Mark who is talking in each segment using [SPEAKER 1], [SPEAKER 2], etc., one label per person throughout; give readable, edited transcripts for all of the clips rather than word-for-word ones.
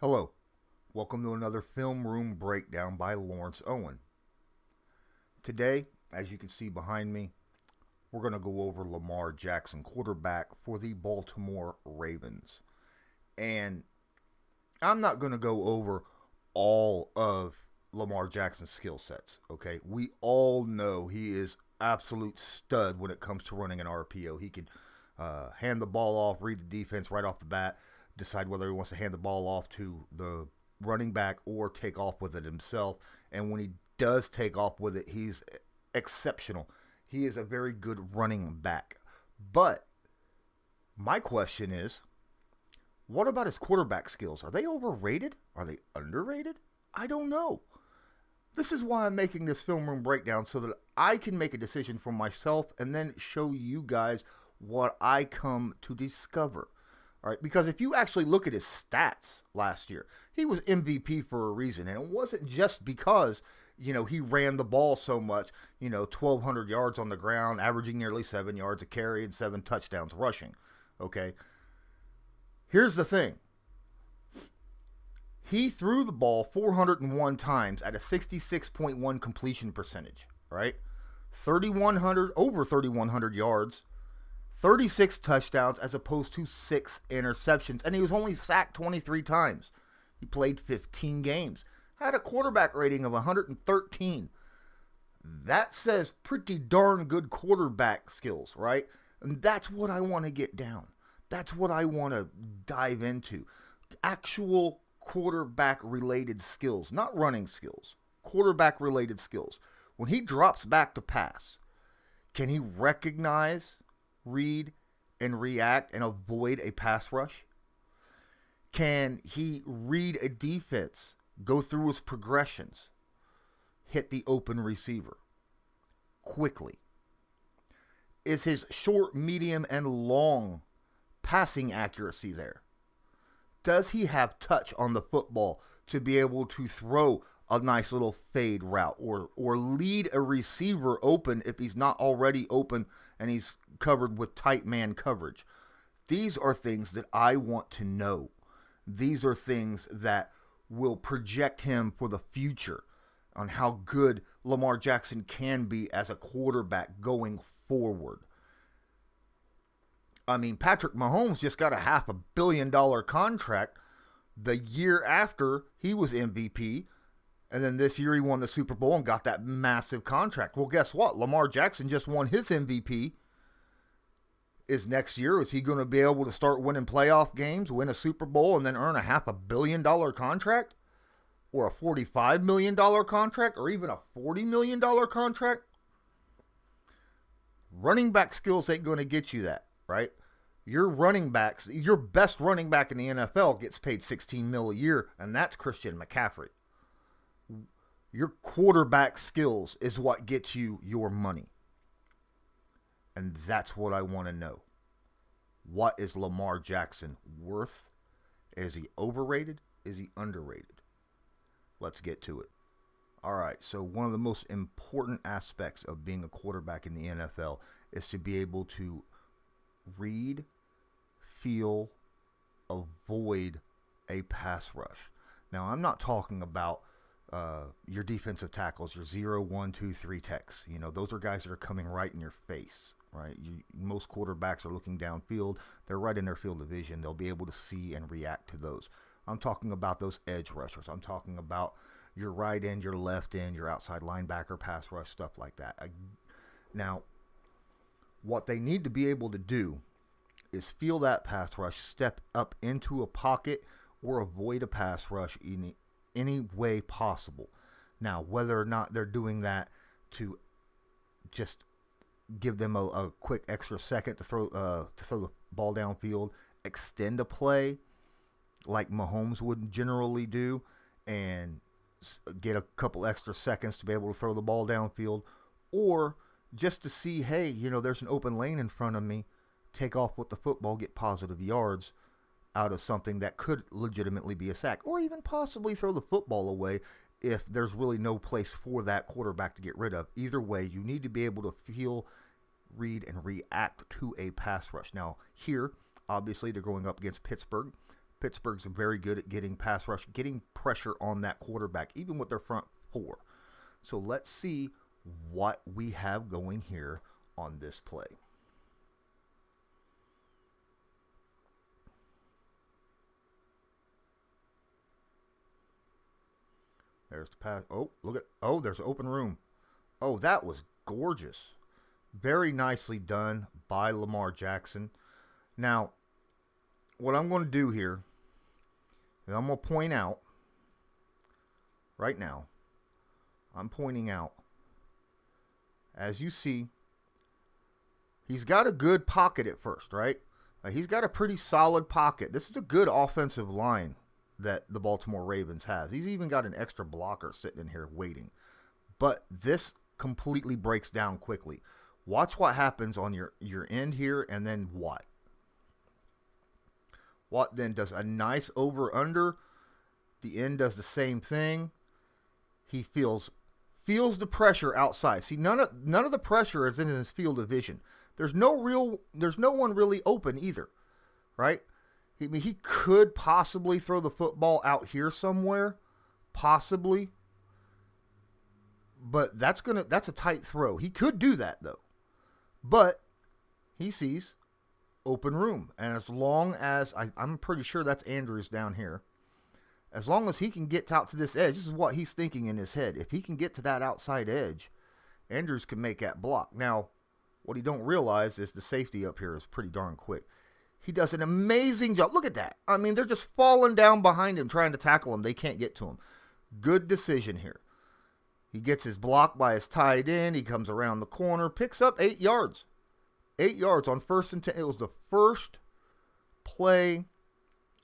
[SPEAKER 1] Hello, welcome to another Film Room Breakdown by Lawrence Owen. Today, as you can see behind me, we're going to go over Lamar Jackson, quarterback for the Baltimore Ravens. And I'm not going to go over all of Lamar Jackson's skill sets, okay? We all know he is absolute stud when it comes to running an RPO. He can hand the ball off, read the defense right off the bat, decide whether he wants to hand the ball off to the running back or take off with it himself. And when he does take off with it, he's exceptional. He is a very good running back. But my question is, what about his quarterback skills? Are they overrated? Are they underrated? I don't know. This is why I'm making this film room breakdown, so that I can make a decision for myself and then show you guys what I come to discover. All right, because if you actually look at his stats last year, he was MVP for a reason. And it wasn't just because, he ran the ball so much, 1,200 yards on the ground, averaging nearly 7 yards a carry and 7 touchdowns rushing. Okay. Here's the thing. He threw the ball 401 times at a 66.1 completion percentage, right? Over 3,100 yards, 36 touchdowns as opposed to 6 interceptions. And he was only sacked 23 times. He played 15 games. Had a quarterback rating of 113. That says pretty darn good quarterback skills, right? And that's what I want to get down. That's what I want to dive into. Actual quarterback-related skills, not running skills. Quarterback-related skills. When he drops back to pass, can he recognize, read, and react and avoid a pass rush? Can he read a defense, go through his progressions, hit the open receiver quickly? Is his short, medium, and long passing accuracy there? Does he have touch on the football to be able to throw a nice little fade route or lead a receiver open if he's not already open and he's covered with tight man coverage? These are things that I want to know. These are things that will project him for the future on how good Lamar Jackson can be as a quarterback going forward. I mean, Patrick Mahomes just got a $500 million contract the year after he was MVP. And then this year he won the Super Bowl and got that massive contract. Well, guess what? Lamar Jackson just won his MVP. Is next year, is he going to be able to start winning playoff games, win a Super Bowl, and then earn a $500 million contract? Or a $45 million contract? Or even a $40 million contract? Running back skills ain't going to get you that, right? Your best running back in the NFL gets paid $16 million a year, and that's Christian McCaffrey. Your quarterback skills is what gets you your money. And that's what I want to know. What is Lamar Jackson worth? Is he overrated? Is he underrated? Let's get to it. All right, so one of the most important aspects of being a quarterback in the NFL is to be able to read, feel, avoid a pass rush. Now, I'm not talking about your defensive tackles, your 0, 1, 2, 3 techs. Those are guys that are coming right in your face, right? Most quarterbacks are looking downfield. They're right in their field of vision. They'll be able to see and react to those. I'm talking about those edge rushers. I'm talking about your right end, your left end, your outside linebacker, pass rush, stuff like that. Now, what they need to be able to do is feel that pass rush, step up into a pocket, or avoid a pass rush in any way possible. Now, whether or not they're doing that to just give them a quick extra second to throw the ball downfield, extend a play like Mahomes would generally do, and get a couple extra seconds to be able to throw the ball downfield, or just to see, hey, there's an open lane in front of me, take off with the football, get positive yards out of something that could legitimately be a sack, or even possibly throw the football away if there's really no place for that quarterback to get rid of. Either way, you need to be able to feel, read, and react to a pass rush. Now, here, obviously, they're going up against Pittsburgh. Pittsburgh's very good at getting pass rush, getting pressure on that quarterback, even with their front four. So let's see what we have going here on this play. There's the pass. Oh, look at. Oh, there's open room. Oh, that was gorgeous. Very nicely done by Lamar Jackson. Now, what I'm going to do here is I'm going to point out right now. I'm pointing out, as you see, he's got a good pocket at first, right? He's got a pretty solid pocket. This is a good offensive line that the Baltimore Ravens have. He's even got an extra blocker sitting in here waiting. But this completely breaks down quickly. Watch what happens on your end here, and then what? Watt then does a nice over-under. The end does the same thing. He feels the pressure outside. See, none of the pressure is in his field of vision. There's no one really open either, right? He could possibly throw the football out here somewhere, possibly. But that's a tight throw. He could do that though. But he sees open room. And as long as, I'm pretty sure that's Andrews down here. As long as he can get out to this edge, this is what he's thinking in his head. If he can get to that outside edge, Andrews can make that block. Now, what he don't realize is the safety up here is pretty darn quick. He does an amazing job. Look at that. I mean, they're just falling down behind him trying to tackle him. They can't get to him. Good decision here. He gets his block by his tight end. He comes around the corner, picks up 8 yards. 8 yards on 1st and 10. It was the first play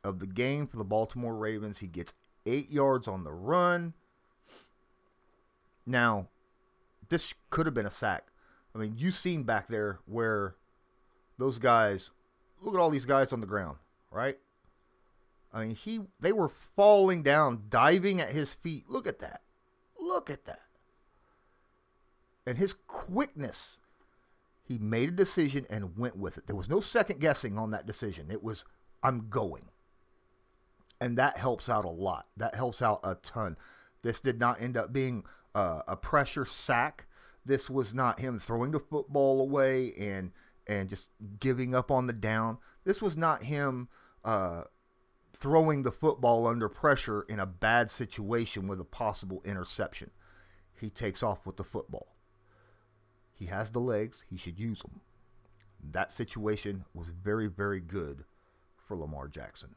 [SPEAKER 1] of the game for the Baltimore Ravens. He gets 8 yards on the run. Now, this could have been a sack. I mean, you've seen back there where those guys, look at all these guys on the ground, right? I mean, they were falling down, diving at his feet. Look at that. Look at that. And his quickness, he made a decision and went with it. There was no second guessing on that decision. It was, I'm going. And that helps out a lot. That helps out a ton. This did not end up being a pressure sack. This was not him throwing the football away and just giving up on the down. This was not him throwing the football under pressure in a bad situation with a possible interception. He takes off with the football. He has the legs. He should use them. That situation was very, very good for Lamar Jackson.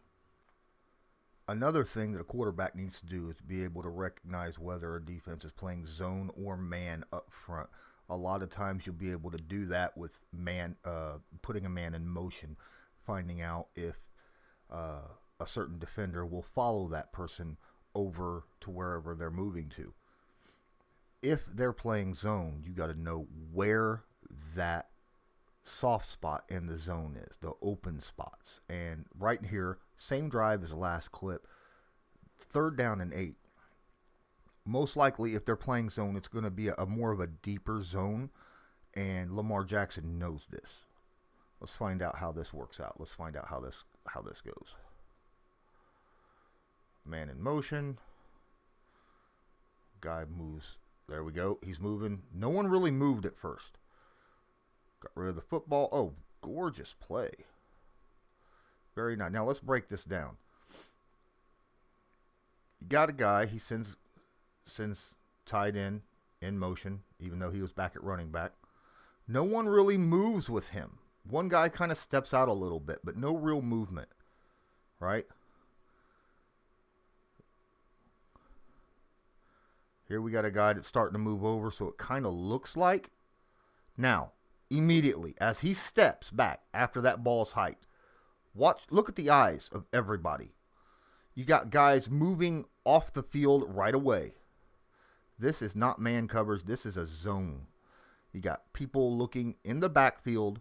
[SPEAKER 1] Another thing that a quarterback needs to do is be able to recognize whether a defense is playing zone or man up front. A lot of times you'll be able to do that with putting a man in motion, finding out if a certain defender will follow that person over to wherever they're moving to. If they're playing zone, you got to know where that soft spot in the zone is, the open spots. And right here, same drive as the last clip, 3rd down and 8. Most likely, if they're playing zone, it's going to be a more of a deeper zone, and Lamar Jackson knows this. Let's find out how this works out. Let's find out how this goes. Man in motion. Guy moves. There we go. He's moving. No one really moved at first. Got rid of the football. Oh, gorgeous play. Very nice. Now let's break this down. You got a guy. He sends tight end in motion, even though he was back at running back. No one really moves with him. One guy kind of steps out a little bit, but no real movement, right? Here we got a guy that's starting to move over, so it kind of looks like. Now, immediately, as he steps back after that ball's hiked, look at the eyes of everybody. You got guys moving off the field right away. This is not man covers. This is a zone. You got people looking in the backfield,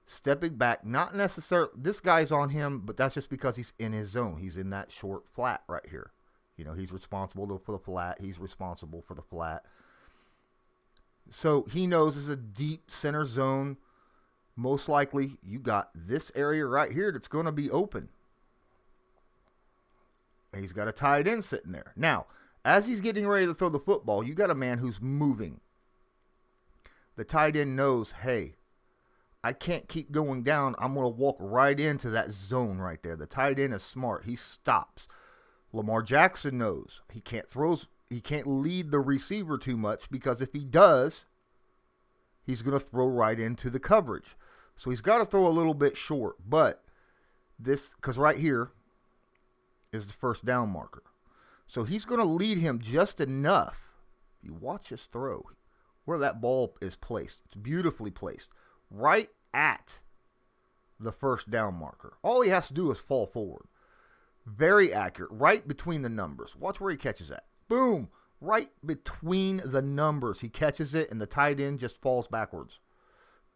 [SPEAKER 1] stepping back. Not necessarily, this guy's on him, but that's just because he's in his zone. He's in that short flat right here. You know, he's responsible for the flat. He's responsible for the flat. So he knows it's a deep center zone. Most likely, you got this area right here that's going to be open. He's got a tight end sitting there. Now, as he's getting ready to throw the football, you got a man who's moving. The tight end knows, hey, I can't keep going down. I'm going to walk right into that zone right there. The tight end is smart. He stops. Lamar Jackson knows he can't lead the receiver too much, because if he does, he's going to throw right into the coverage. So he's got to throw a little bit short. But this, because right here is the first down marker. So he's going to lead him just enough. You watch his throw, where that ball is placed. It's beautifully placed. Right at the first down marker. All he has to do is fall forward. Very accurate. Right between the numbers. Watch where he catches that. Boom. Right between the numbers. He catches it, and the tight end just falls backwards.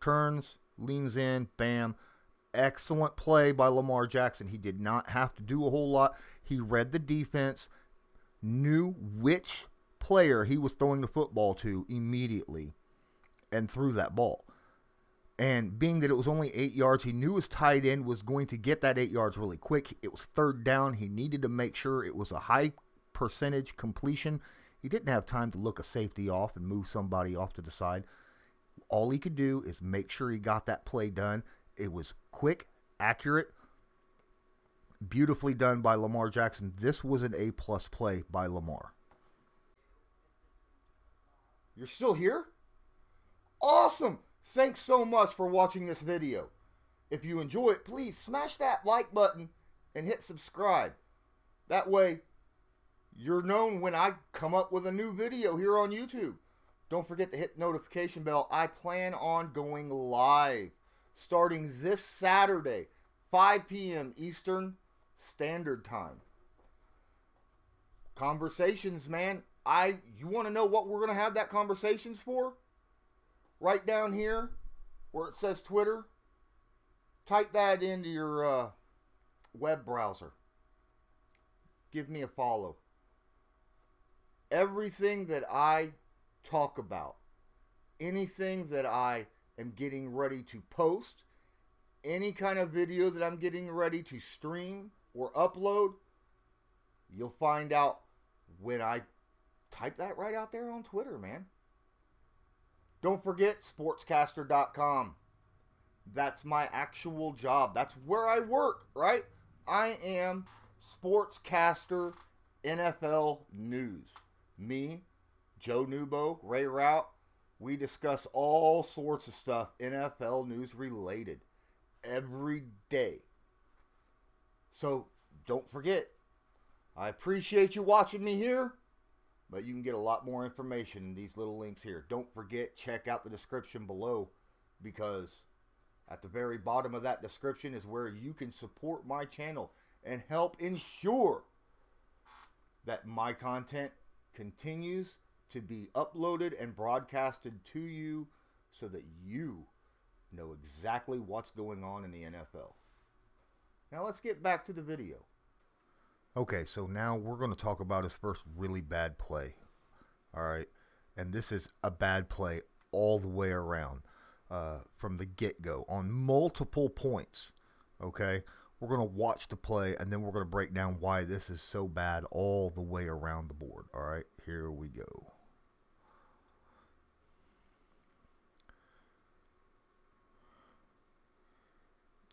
[SPEAKER 1] Turns, leans in, bam. Excellent play by Lamar Jackson. He did not have to do a whole lot. He read the defense, knew which player he was throwing the football to immediately, and threw that ball. And being that it was only 8 yards, he knew his tight end was going to get that 8 yards really quick. It was third down. He needed to make sure it was a high percentage completion. He didn't have time to look a safety off and move somebody off to the side. All he could do is make sure he got that play done. It was quick, accurate, beautifully done by Lamar Jackson. This was an A-plus play by Lamar. You're still here? Awesome! Thanks so much for watching this video. If you enjoy it, please smash that like button and hit subscribe. That way, you're known when I come up with a new video here on YouTube. Don't forget to hit the notification bell. I plan on going live starting this Saturday, 5 p.m. Eastern Standard Time. Conversations, man. You want to know what we're going to have that conversations for? Right down here where it says Twitter, type that into your web browser. Give me a follow. Everything that I talk about, anything that I am getting ready to post, any kind of video that I'm getting ready to stream or upload, you'll find out when I type that right out there on Twitter, man. Don't forget sportscaster.com. That's my actual job. That's where I work, right? I am Sportscaster NFL News. Me, Joe Nubo, Ray Rout, we discuss all sorts of stuff NFL news related every day. So don't forget, I appreciate you watching me here. But you can get a lot more information in these little links here. Don't forget, check out the description below, because at the very bottom of that description is where you can support my channel and help ensure that my content continues to be uploaded and broadcasted to you so that you know exactly what's going on in the NFL. Now let's get back to the video. Okay, so now we're going to talk about his first really bad play. All right, and this is a bad play all the way around from the get-go on multiple points. Okay, we're going to watch the play, and then we're going to break down why this is so bad all the way around the board. All right, here we go.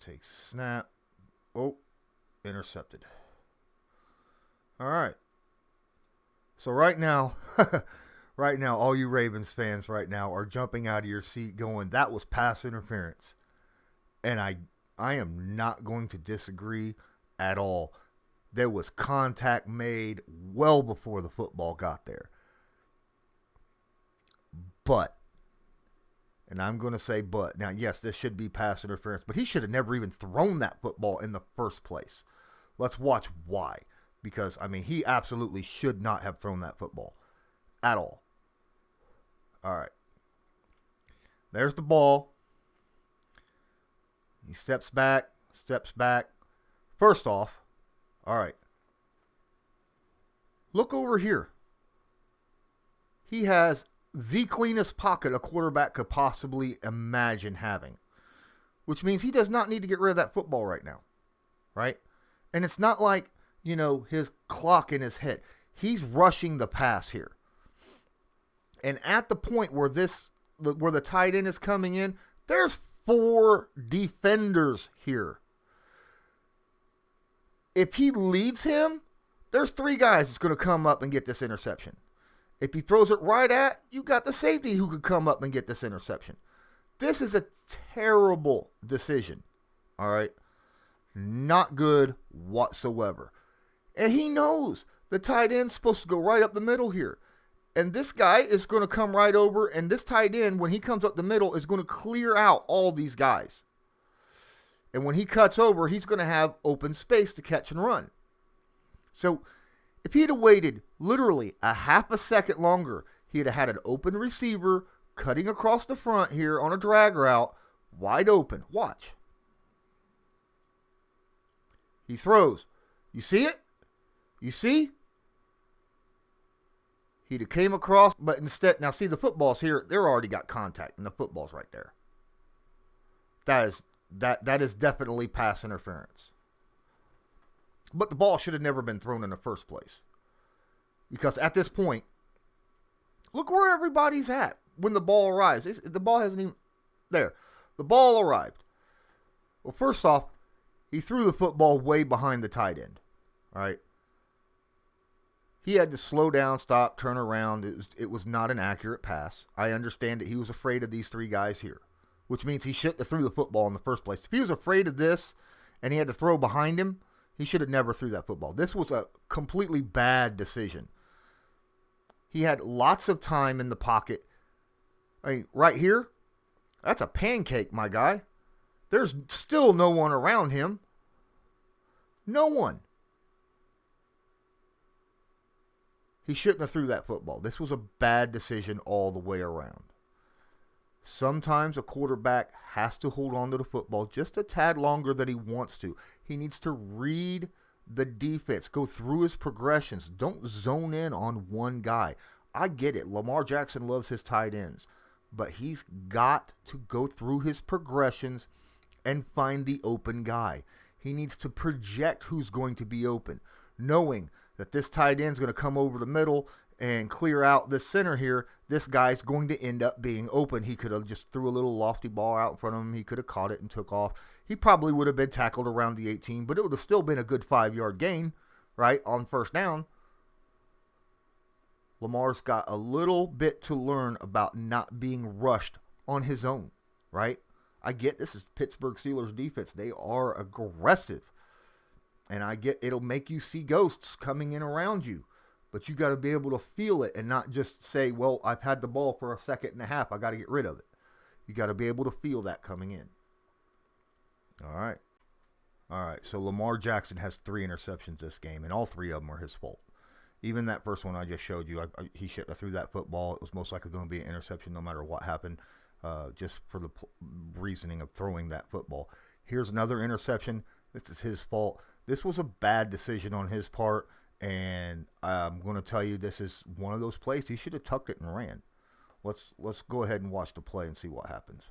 [SPEAKER 1] Takes snap. Oh, intercepted. All right. So right now, all you Ravens fans right now are jumping out of your seat going, that was pass interference. And I am not going to disagree at all. There was contact made well before the football got there. But, and I'm going to say but. Now, yes, this should be pass interference, but he should have never even thrown that football in the first place. Let's watch why. Because, I mean, he absolutely should not have thrown that football at all. All right. There's the ball. He steps back. First off, all right. Look over here. He has the cleanest pocket a quarterback could possibly imagine having. Which means he does not need to get rid of that football right now. Right? And it's not like his clock in his head. He's rushing the pass here. And at the point where the tight end is coming in, there's 4 defenders here. If he leads him, there's 3 guys that's going to come up and get this interception. If he throws it right at, you got the safety who could come up and get this interception. This is a terrible decision. All right? Not good whatsoever. And he knows the tight end's supposed to go right up the middle here. And this guy is going to come right over, and this tight end, when he comes up the middle, is going to clear out all these guys. And when he cuts over, he's going to have open space to catch and run. So if he had waited literally a half a second longer, he'd have had an open receiver cutting across the front here on a drag route, wide open. Watch. He throws. You see it? You see? He'd have came across, but instead, now see the footballs here, they're already got contact, and the football's right there. That is definitely pass interference. But the ball should have never been thrown in the first place. Because at this point, look where everybody's at when the ball arrives. The ball hasn't even... There. The ball arrived. Well, first off, he threw the football way behind the tight end. All right? He had to slow down, stop, turn around. It was not an accurate pass. I understand that he was afraid of these 3 guys here, which means he shouldn't have threw the football in the first place. If he was afraid of this and he had to throw behind him, he should have never threw that football. This was a completely bad decision. He had lots of time in the pocket. I mean, right here, that's a pancake, my guy. There's still no one around him. No one. He shouldn't have threw that football. This was a bad decision all the way around. Sometimes a quarterback has to hold on to the football just a tad longer than he wants to. He needs to read the defense, go through his progressions. Don't zone in on one guy. I get it. Lamar Jackson loves his tight ends, but he's got to go through his progressions and find the open guy. He needs to project who's going to be open, knowing that this tight end's going to come over the middle and clear out this center here. This guy's going to end up being open. He could have just threw a little lofty ball out in front of him. He could have caught it and took off. He probably would have been tackled around the 18, but it would have still been a good 5-yard gain, right, on first down. Lamar's got a little bit to learn about not being rushed on his own, right? I get this is Pittsburgh Steelers defense. They are aggressive. And I get it'll make you see ghosts coming in around you. But you got to be able to feel it and not just say, well, I've had the ball for a second and a half. I got to get rid of it. You got to be able to feel that coming in. All right. So Lamar Jackson has 3 interceptions this game, and all 3 of them are his fault. Even that first one I just showed you, he shouldn't have threw that football. It was most likely going to be an interception no matter what happened, just for the reasoning of throwing that football. Here's another interception. This is his fault. This was a bad decision on his part, and I'm going to tell you this is one of those plays. He should have tucked it and ran. Let's go ahead and watch the play and see what happens.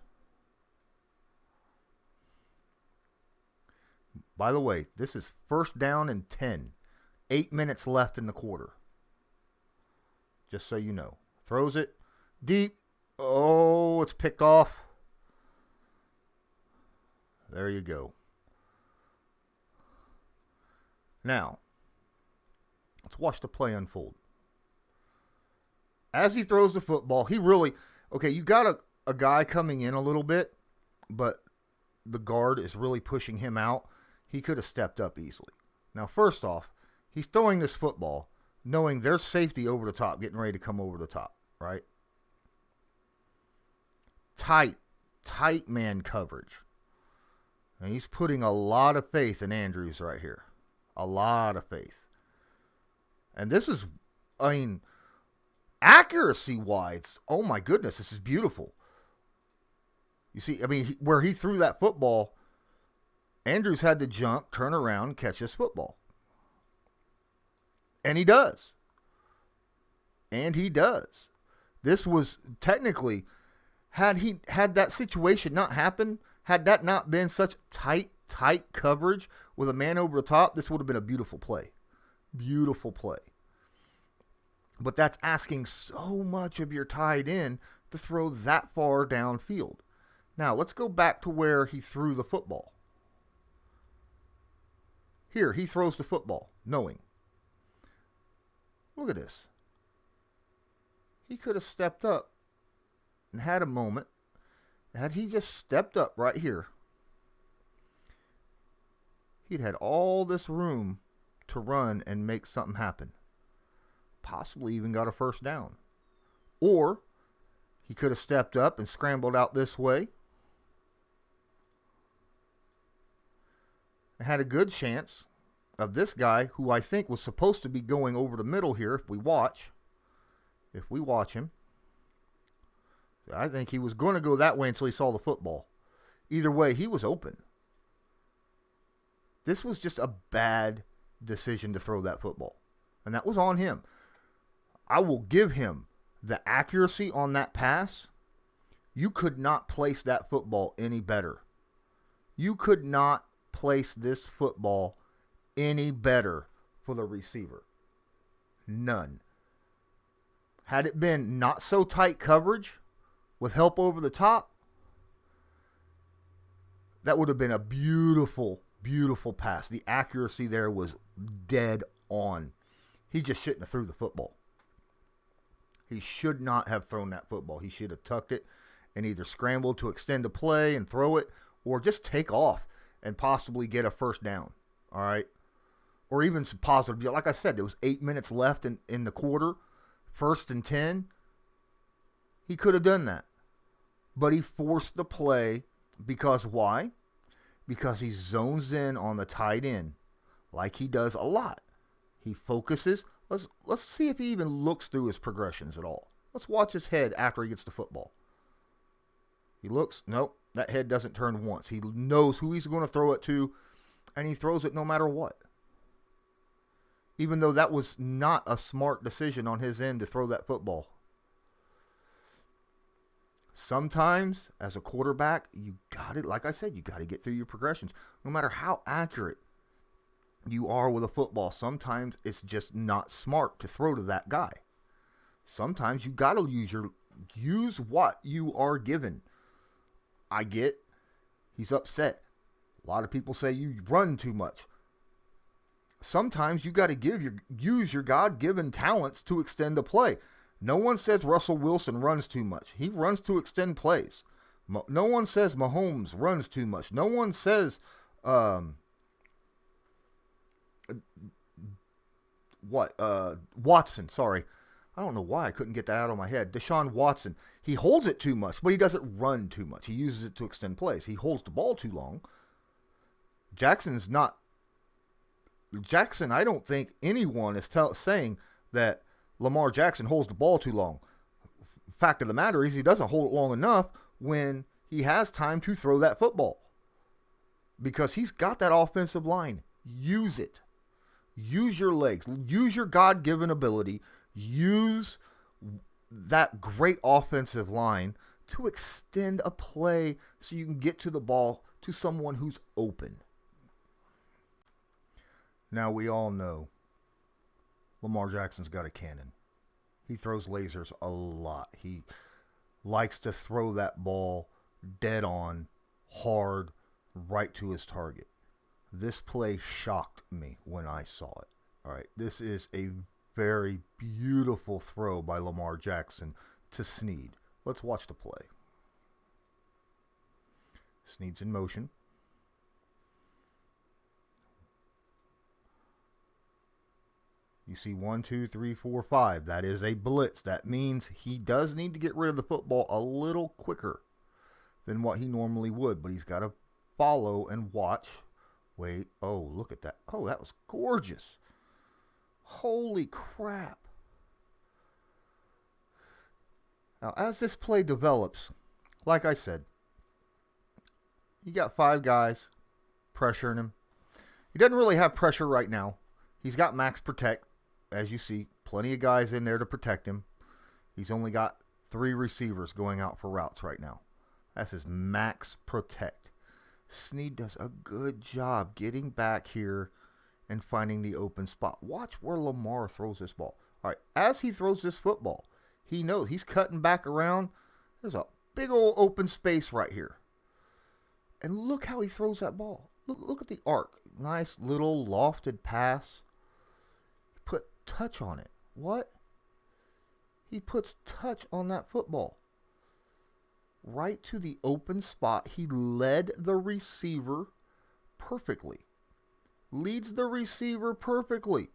[SPEAKER 1] By the way, this is first down and 10. 8 minutes left in the quarter. Just so you know. Throws it deep. Oh, it's picked off. There you go. Now, let's watch the play unfold. As he throws the football, he really... Okay, you got a guy coming in a little bit, but the guard is really pushing him out. He could have stepped up easily. Now, first off, he's throwing this football knowing there's safety over the top, getting ready to come over the top, right? Tight man coverage. And he's putting a lot of faith in Andrews right here. A lot of faith. And this is, I mean, accuracy-wise, oh my goodness, this is beautiful. You see, I mean, where he threw that football, Andrews had to jump, turn around, catch this football. And he does. This was technically, had that situation not happened, had that not been such tight coverage with a man over the top, this would have been a beautiful play. Beautiful play. But that's asking so much of your tight end to throw that far downfield. Now, let's go back to where he threw the football. Here, he throws the football, knowing. Look at this. He could have stepped up and had a moment. Had he just stepped up right here, he'd had all this room to run and make something happen. Possibly even got a first down. Or he could have stepped up and scrambled out this way. And had a good chance of this guy, who I think was supposed to be going over the middle here if we watch him. I think he was going to go that way until he saw the football. Either way, he was open. This was just a bad decision to throw that football. And that was on him. I will give him the accuracy on that pass. You could not place that football any better. You could not place this football any better for the receiver. None. Had it been not so tight coverage with help over the top, that would have been a beautiful, beautiful pass. The accuracy there was dead on. He just shouldn't have threw the football. He should not have thrown that football. He should have tucked it and either scrambled to extend the play and throw it, or just take off and possibly get a first down. All right? Or even some positive. Like I said, there was 8 minutes left in the quarter. 1st and 10. He could have done that. But he forced the play because why? Because he zones in on the tight end like he does a lot. He focuses. Let's see if he even looks through his progressions at all. Let's watch his head after he gets the football. He looks. Nope, that head doesn't turn once. He knows who he's going to throw it to, and he throws it no matter what. Even though that was not a smart decision on his end to throw that football. Sometimes, as a quarterback, you got it. Like I said, you got to get through your progressions. No matter how accurate you are with a football, sometimes it's just not smart to throw to that guy. Sometimes you got to use what you are given. I get he's upset. A lot of people say you run too much. Sometimes you got to use your God-given talents to extend the play. No one says Russell Wilson runs too much. He runs to extend plays. No one says Mahomes runs too much. No one says Watson, sorry. I don't know why I couldn't get that out of my head. Deshaun Watson. He holds it too much, but he doesn't run too much. He uses it to extend plays. He holds the ball too long. Jackson, I don't think anyone is saying that Lamar Jackson holds the ball too long. Fact of the matter is he doesn't hold it long enough when he has time to throw that football. Because he's got that offensive line. Use it. Use your legs. Use your God-given ability. Use that great offensive line to extend a play so you can get to the ball to someone who's open. Now, we all know Lamar Jackson's got a cannon. He throws lasers a lot. He likes to throw that ball dead on, hard, right to his target. This play shocked me when I saw it. All right, this is a very beautiful throw by Lamar Jackson to Snead. Let's watch the play. Snead's in motion. You see 1, 2, 3, 4, 5. That is a blitz. That means he does need to get rid of the football a little quicker than what he normally would. But he's got to follow and watch. Wait. Oh, look at that. Oh, that was gorgeous. Holy crap. Now, as this play develops, like I said, you got 5 guys pressuring him. He doesn't really have pressure right now. He's got max protect. As you see, plenty of guys in there to protect him. He's only got 3 receivers going out for routes right now. That's his max protect. Snead does a good job getting back here and finding the open spot. Watch where Lamar throws this ball. All right, as he throws this football, he knows he's cutting back around. There's a big old open space right here. And look how he throws that ball. Look at the arc. Nice little lofted pass. Put touch on it. What? He puts touch on that football. Right to the open spot. He led the receiver perfectly. Leads the receiver perfectly.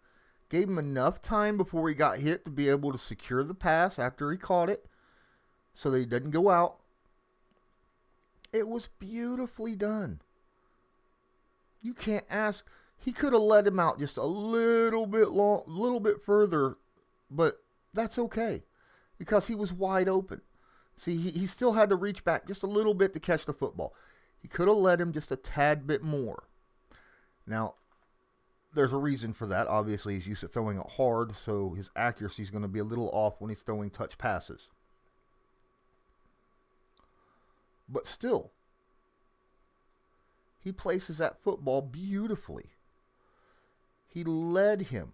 [SPEAKER 1] Gave him enough time before he got hit to be able to secure the pass after he caught it so that he didn't go out. It was beautifully done. You can't ask. He could have let him out just a little bit further, but that's okay because he was wide open. See, he still had to reach back just a little bit to catch the football. He could have let him just a tad bit more. Now, there's a reason for that. Obviously, he's used to throwing it hard, so his accuracy is going to be a little off when he's throwing touch passes. But still, he places that football beautifully. He led him.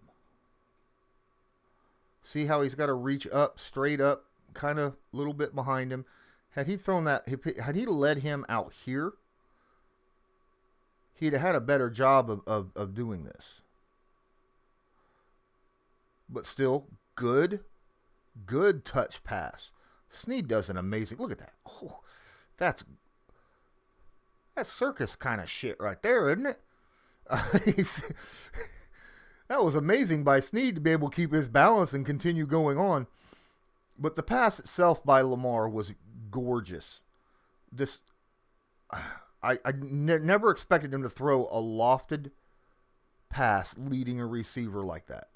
[SPEAKER 1] See how he's got to reach up, straight up, kind of a little bit behind him. Had he thrown that, had he led him out here, he'd have had a better job of doing this. But still, good touch pass. Snead does an amazing, look at that. Oh, that's circus kind of shit right there, isn't it? That was amazing by Snead to be able to keep his balance and continue going on. But the pass itself by Lamar was gorgeous. I never expected him to throw a lofted pass leading a receiver like that.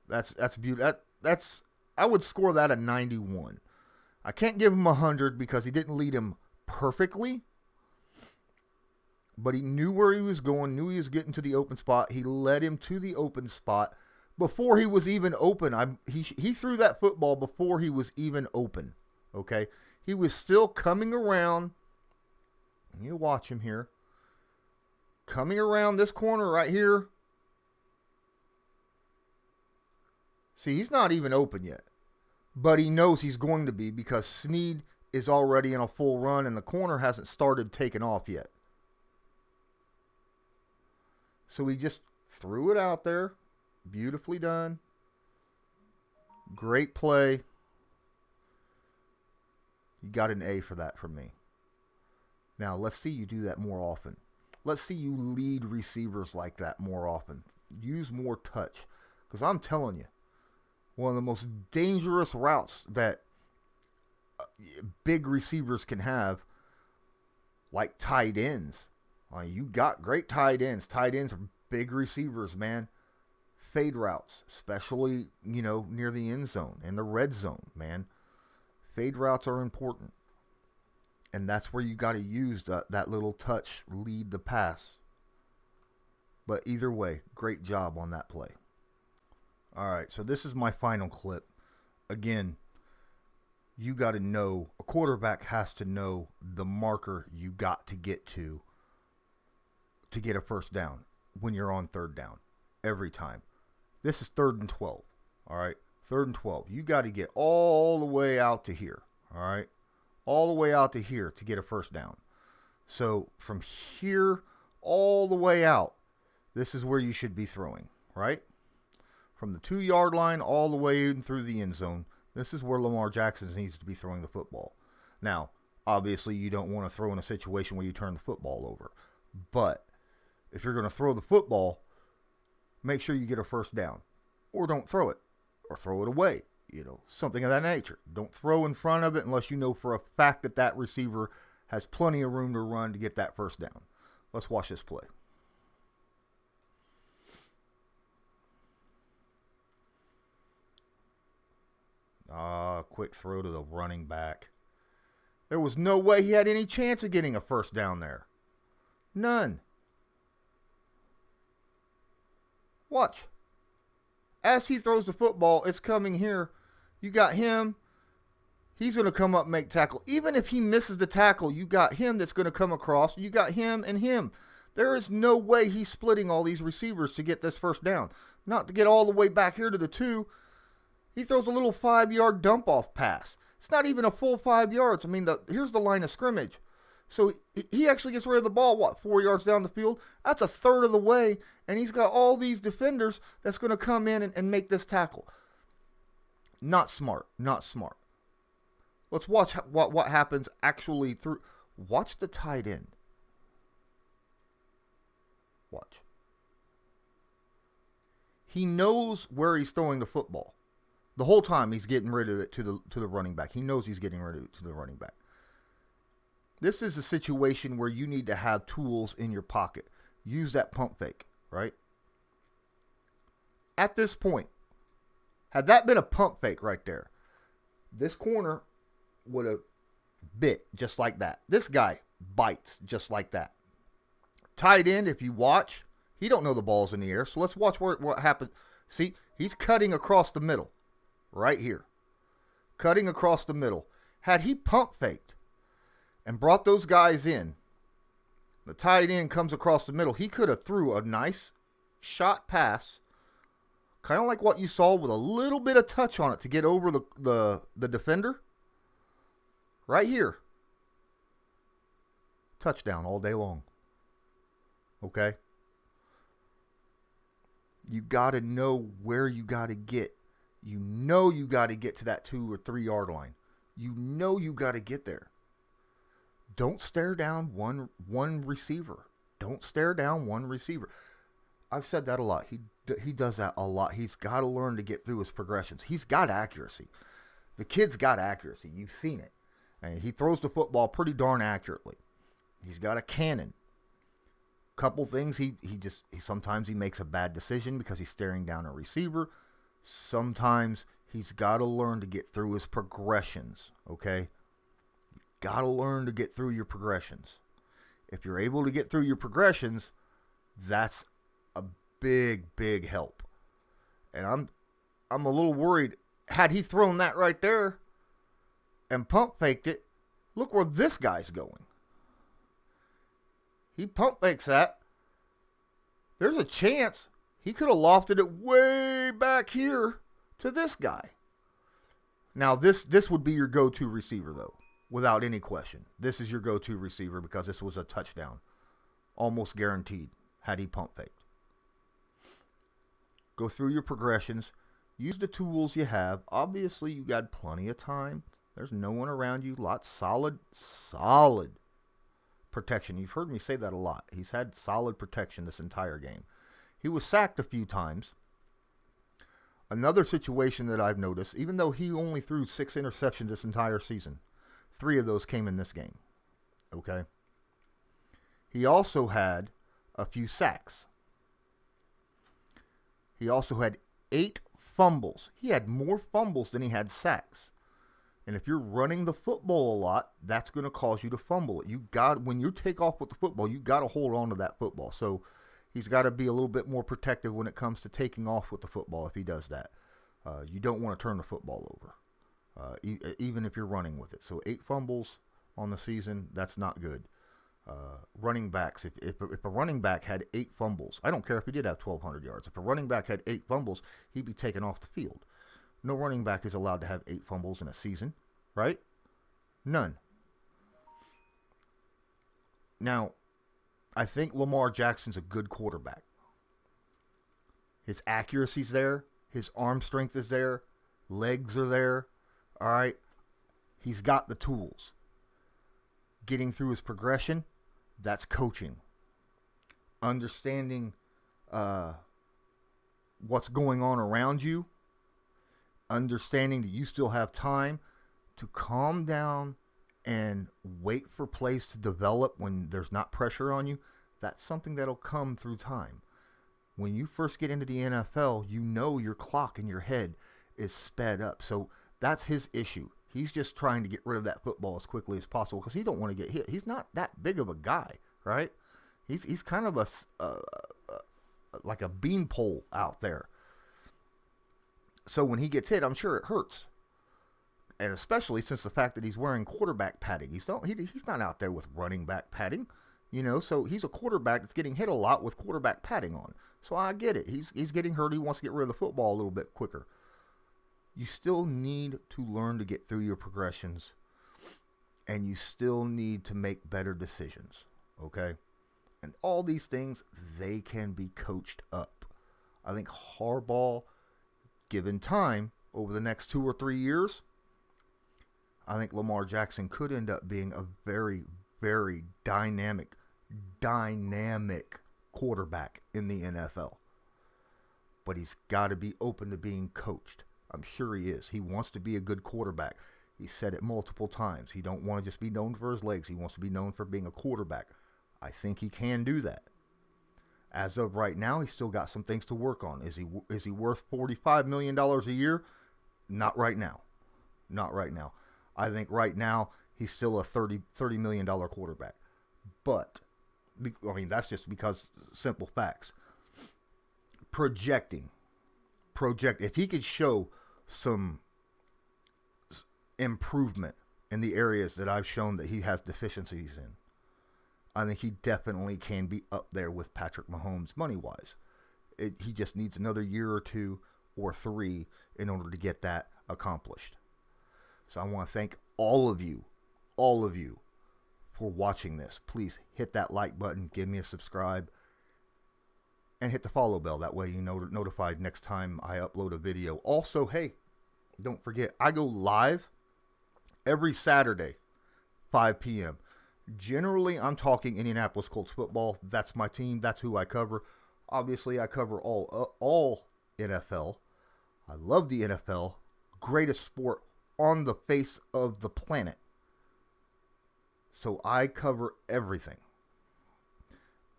[SPEAKER 1] That's beautiful. I would score that a 91. I can't give him 100 because he didn't lead him perfectly, but he knew where he was going, knew he was getting to the open spot. He led him to the open spot before he was even open. He threw that football before he was even open. Okay, he was still coming around. You watch him here, coming around this corner right here. See, he's not even open yet. But he knows he's going to be because Snead is already in a full run and the corner hasn't started taking off yet. So he just threw it out there. Beautifully done. Great play. You got an A for that from me. Now, let's see you do that more often. Let's see you lead receivers like that more often. Use more touch. Because I'm telling you, one of the most dangerous routes that big receivers can have, like tight ends. You got great tight ends. Tight ends are big receivers, man. Fade routes, especially, near the end zone and the red zone, man. Fade routes are important. And that's where you got to use that little touch, lead the pass. But either way, great job on that play. All right, so this is my final clip. Again, you got to know, a quarterback has to know the marker you got to get to get a first down when you're on third down every time. This is 3rd and 12, all right? 3rd and 12. You got to get all the way out to here, all right? All the way out to here to get a first down. So from here all the way out, this is where you should be throwing, right? From the 2-yard line all the way in through the end zone, this is where Lamar Jackson needs to be throwing the football. Now, obviously, you don't want to throw in a situation where you turn the football over. But if you're going to throw the football, make sure you get a first down. Or don't throw it. Or throw it away. Something of that nature. Don't throw in front of it unless you know for a fact that that receiver has plenty of room to run to get that first down. Let's watch this play. Quick throw to the running back. There was no way he had any chance of getting a first down there. None. Watch. As he throws the football, it's coming here. You got him. He's going to come up and make tackle. Even if he misses the tackle, you got him that's going to come across. You got him and him. There is no way he's splitting all these receivers to get this first down. Not to get all the way back here to the 2. He throws a little 5-yard dump-off pass. It's not even a full 5 yards. I mean, here's the line of scrimmage. So he actually gets rid of the ball, 4 yards down the field? That's a third of the way, and he's got all these defenders that's going to come in and make this tackle. Not smart. Not smart. Let's watch what happens actually through. Watch the tight end. Watch. He knows where he's throwing the football. The whole time he's getting rid of it to the running back. He knows he's getting rid of it to the running back. This is a situation where you need to have tools in your pocket. Use that pump fake, right? At this point, had that been a pump fake right there, this corner would have bit just like that. This guy bites just like that. Tight end, if you watch, he don't know the ball's in the air. So let's watch what happens. See, he's cutting across the middle. Right here. Cutting across the middle. Had he pump faked and brought those guys in, the tight end comes across the middle. He could have threw a nice shot pass, kind of like what you saw with a little bit of touch on it to get over the defender. Right here. Touchdown all day long. Okay? You got to know where you got to get. You know you got to get to that 2 or 3 yard line. You know you got to get there. Don't stare down one receiver. Don't stare down one receiver. I've said that a lot. He does that a lot. He's got to learn to get through his progressions. He's got accuracy. The kid's got accuracy. You've seen it. And he throws the football pretty darn accurately. He's got a cannon. Couple things, he sometimes he makes a bad decision because he's staring down a receiver. Sometimes he's got to learn to get through his progressions, okay? You got to learn to get through your progressions. If you're able to get through your progressions, that's a big, big help. And I'm a little worried. Had he thrown that right there and pump faked it, look where this guy's going. He pump fakes that. There's a chance he could have lofted it way back here to this guy. Now, this would be your go-to receiver, though, without any question. This is your go-to receiver because this was a touchdown. Almost guaranteed had he pump faked. Go through your progressions. Use the tools you have. Obviously, you got plenty of time. There's no one around you. Solid protection. You've heard me say that a lot. He's had solid protection this entire game. He was sacked a few times. Another situation that I've noticed, even though he only threw 6 interceptions this entire season, 3 of those came in this game. Okay? He also had a few sacks. He also had 8 fumbles. He had more fumbles than he had sacks. And if you're running the football a lot, that's going to cause you to fumble it. When you take off with the football, you got to hold on to that football. So he's got to be a little bit more protective when it comes to taking off with the football if he does that. You don't want to turn the football over, even if you're running with it. So 8 fumbles on the season, that's not good. Running backs, if a running back had 8 fumbles, I don't care if he did have 1,200 yards. If a running back had 8 fumbles, he'd be taken off the field. No running back is allowed to have 8 fumbles in a season, right? None. Now, I think Lamar Jackson's a good quarterback. His accuracy's there. His arm strength is there. Legs are there. All right? He's got the tools. Getting through his progression, that's coaching. Understanding what's going on around you. Understanding that you still have time to calm down and wait for plays to develop when there's not pressure on you. That's something that'll come through time. When you first get into the NFL, you know your clock in your head is sped up. So that's his issue. He's just trying to get rid of that football as quickly as possible because he don't want to get hit. He's not that big of a guy, right? He's kind of like a beanpole out there. So when he gets hit, I'm sure it hurts. And especially since the fact that he's wearing quarterback padding. He's not out there with running back padding. So he's a quarterback that's getting hit a lot with quarterback padding on. So I get it. He's getting hurt. He wants to get rid of the football a little bit quicker. You still need to learn to get through your progressions, and you still need to make better decisions, okay? And all these things, they can be coached up. I think Harbaugh, given time, over the next 2 or 3 years, I think Lamar Jackson could end up being a very, very dynamic quarterback in the NFL. But he's got to be open to being coached. I'm sure he is. He wants to be a good quarterback. He said it multiple times. He don't want to just be known for his legs. He wants to be known for being a quarterback. I think he can do that. As of right now, he's still got some things to work on. Is he worth $45 million a year? Not right now. Not right now. I think right now he's still a $30 million quarterback. But, that's just because simple facts. Project. If he could show some improvement in the areas that I've shown that he has deficiencies in, I think he definitely can be up there with Patrick Mahomes money-wise. He just needs another year or 2 or 3 in order to get that accomplished. So I want to thank all of you for watching this. Please hit that like button, give me a subscribe, and hit the follow bell. That way you're notified next time I upload a video. Also, hey, don't forget, I go live every Saturday, 5 p.m. Generally, I'm talking Indianapolis Colts football. That's my team. That's who I cover. Obviously, I cover all NFL. I love the NFL. Greatest sport on the face of the planet. So I cover everything.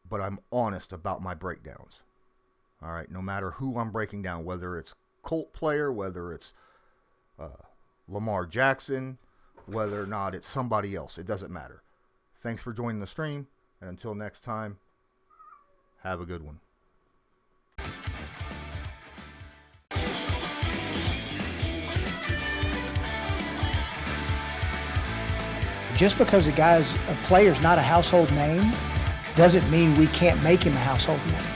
[SPEAKER 1] But I'm honest about my breakdowns. All right, no matter who I'm breaking down, whether it's Colt player, whether it's Lamar Jackson, whether or not it's somebody else, it doesn't matter. Thanks for joining the stream, and until next time, have a good one.
[SPEAKER 2] Just because a player's not a household name doesn't mean we can't make him a household name.